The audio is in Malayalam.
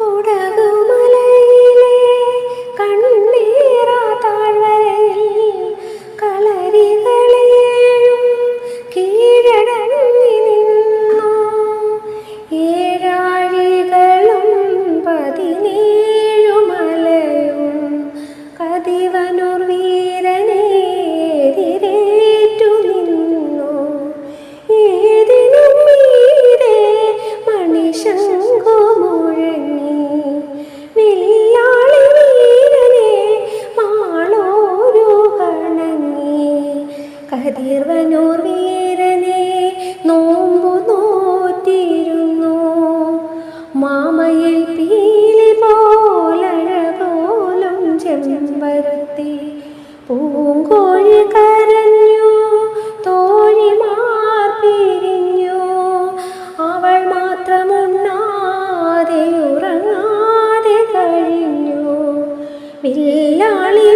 കുടകുമലയിലെ കണ്ണീറാ താഴ്വരയിൽ കളരികളേഴും കീഴടങ്ങി നിന്നു. ഏഴാഴികളും 17 മലയും കതിവനൂർ വീരനെ എതിരേറ്റു നിന്നു. ഏതിനും മീതെ മണിശങ്കു മുഴങ്ങി വില്ലാളി വീരനെ മാളോരു വണങ്ങി. കതിർവനൂർ വീരനെ നോമ്പു നോറ്റിരുന്നു. മാമയിൽ പീലി പോലഴകോലും ചെമ്പരത്തി പൂങ്കോഴി കരഞ്ഞു, തോഴിമാർ പിരിഞ്ഞു. അവൾ മാത്രമുണ്ണാതെ ഉറങ്ങാതെ കഴിഞ്ഞു. വില്ലാളി